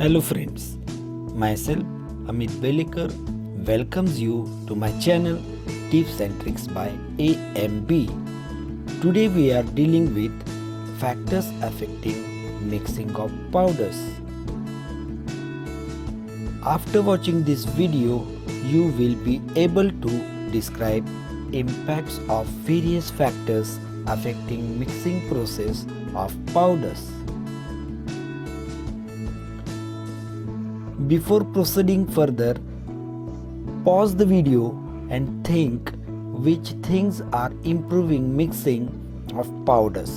Hello friends, myself Amit Belikar welcomes you to my channel Tips and Tricks by AMB. Today we are dealing with factors affecting mixing of powders. After watching this video, you will be able to describe impacts of various factors affecting mixing process of powders. Before proceeding further, pause the video and think which things are improving mixing of powders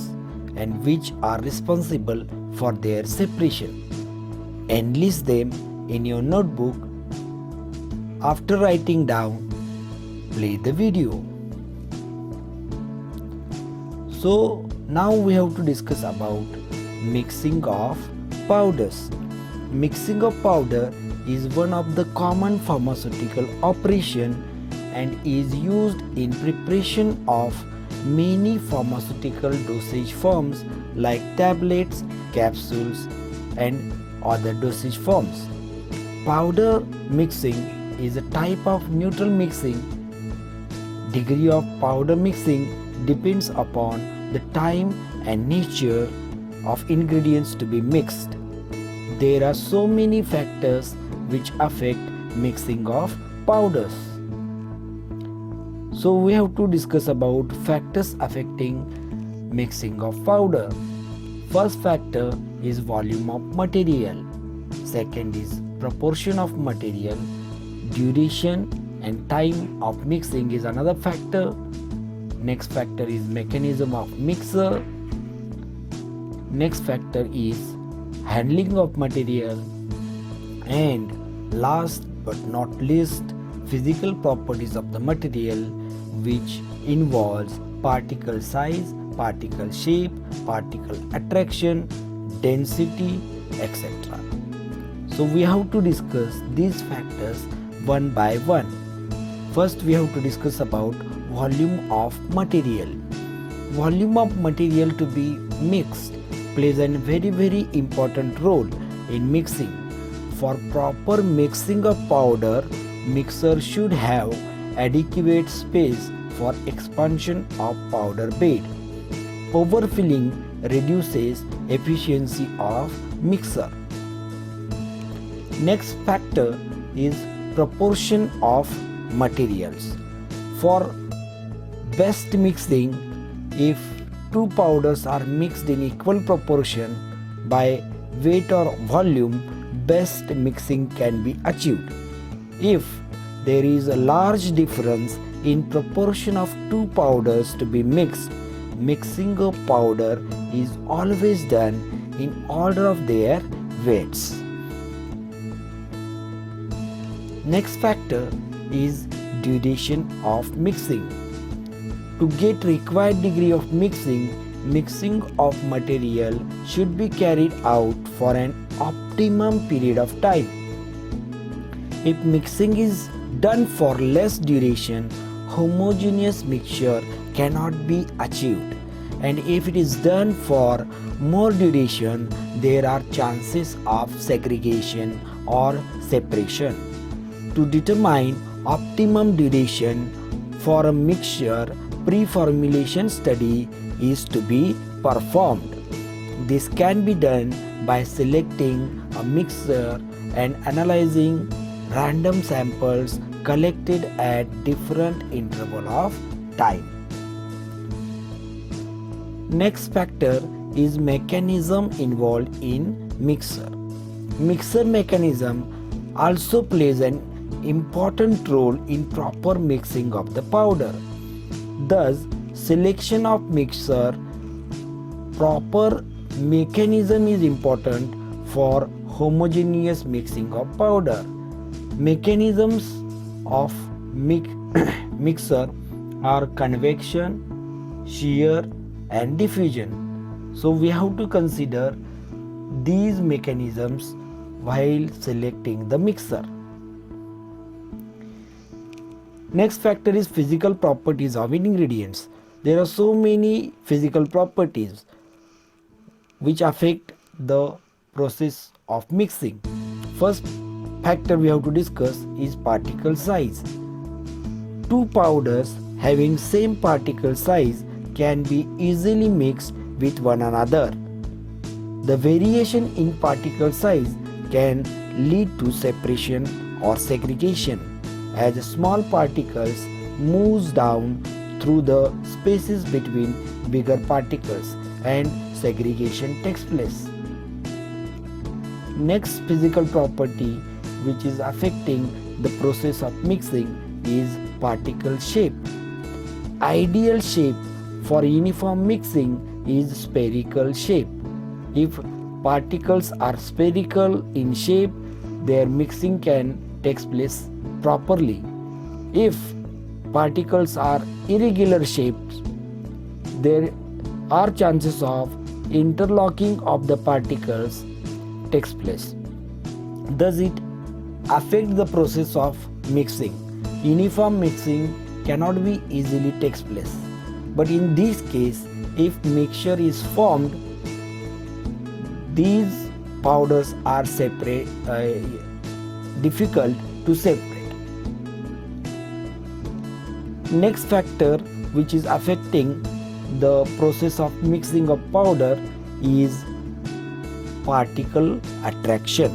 and which are responsible for their separation. Enlist them in your notebook. After writing down, play the video. So now we have to discuss about mixing of powders. Mixing of powder is one of the common pharmaceutical operation and is used in preparation of many pharmaceutical dosage forms like tablets, capsules and other dosage forms. Powder mixing is a type of neutral mixing. Degree of powder mixing depends upon the time and nature of ingredients to be mixed. There are so many factors which affect mixing of powders. So we have to discuss about factors affecting mixing of powder. First factor is volume of material. Second is proportion of material. Duration and time of mixing is another factor. Next factor is mechanism of mixer. Next factor is handling of material, and last but not least, physical properties of the material, which involves particle size, particle shape, particle attraction, density, etc. So we have to discuss these factors one by one. First we have to discuss about volume of material. Volume of material to be mixed plays a very important role in mixing. For proper mixing of powder, mixer should have adequate space for expansion of powder bed. Overfilling reduces efficiency of mixer. Next factor is proportion of materials. For best mixing, if two powders are mixed in equal proportion by weight or volume, best mixing can be achieved. If there is a large difference in proportion of two powders to be mixed, mixing of powder is always done in order of their weights. Next factor is duration of mixing. To get required degree of mixing of material should be carried out for an optimum period of time. If mixing is done for less duration, homogeneous mixture cannot be achieved, and if it is done for more duration, there are chances of segregation or separation. To determine optimum duration for a mixture, pre-formulation study is to be performed. This can be done by selecting a mixer and analyzing random samples collected at different interval of time. Next factor is mechanism involved in mixer. Mixer mechanism also plays an important role in proper mixing of the powder. Thus, selection of mixer proper mechanism is important for homogeneous mixing of powder. Mechanisms of mixer are convection, shear and diffusion. So we have to consider these mechanisms while selecting the mixer. Next factor is physical properties of ingredients. There are so many physical properties which affect the process of mixing. first factor we have to discuss is particle size. Two powders having same particle size can be easily mixed with one another. The variation in particle size can lead to separation or segregation as small particles moves down through the spaces between bigger particles and segregation takes place. Next physical property which is affecting the process of mixing is particle shape. Ideal shape for uniform mixing is spherical shape. If particles are spherical in shape, their mixing can take place properly. If particles are irregular shapes, there are chances of interlocking of the particles takes place. Does it affect the process of mixing? Uniform mixing cannot be easily takes place. But in this case, if mixture is formed, these powders are difficult to separate. Next factor which is affecting the process of mixing of powder is particle attraction.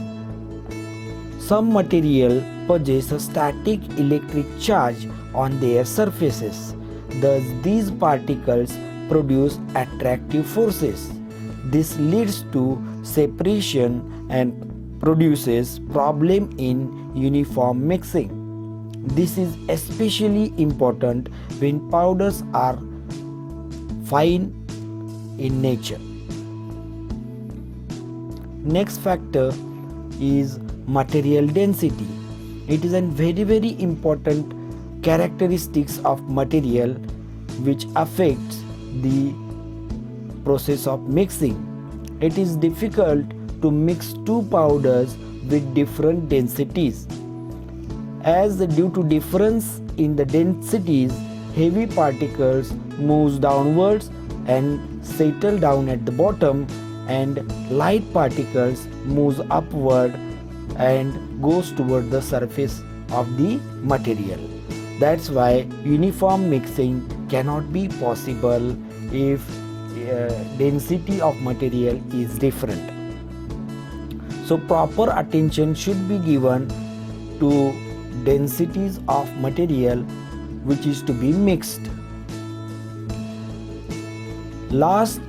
Some material possess a static electric charge on their surfaces. Thus, these particles produce attractive forces. This leads to separation and produces problem in uniform mixing. This is especially important when powders are fine in nature. Next factor is material density. It is a very important characteristics of material which affects the process of mixing. It is difficult to mix two powders with different densities, as due to difference in the densities, heavy particles moves downwards and settle down at the bottom, and light particles moves upward and goes toward the surface of the material. That's why uniform mixing cannot be possible if density of material is different. So proper attention should be given to densities of material which is to be mixed. Last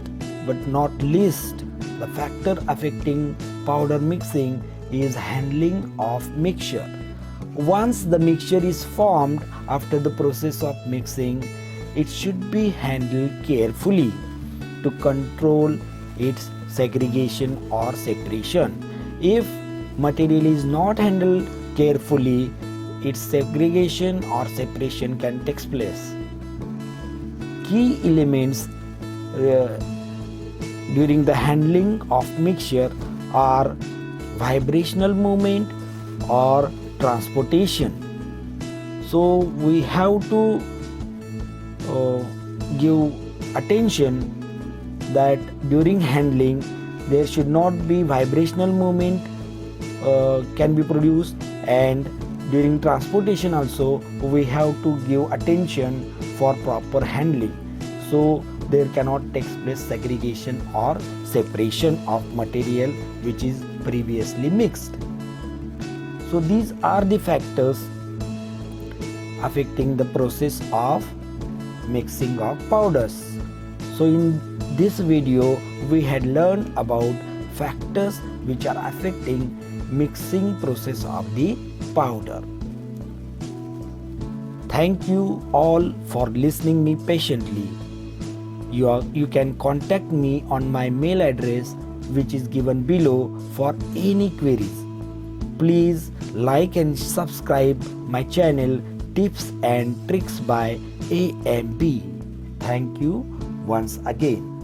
but not least, the factor affecting powder mixing is handling of mixture. Once the mixture is formed, after the process of mixing, it should be handled carefully to control its segregation or separation. If material is not handled carefully, its segregation or separation can take place. Key elements during the handling of mixture are vibrational movement or transportation. So we have to give attention that during handling there should not be vibrational movement can be produced, and during transportation also we have to give attention for proper handling, so there cannot take place segregation or separation of material which is previously mixed. So these are the factors affecting the process of mixing of powders. So in this video we had learned about factors which are affecting mixing process of the powder. Thank you all for listening me patiently. You can contact me on my mail address which is given below for any queries. Please like and subscribe my channel Tips and Tricks by AMP. Thank you once again.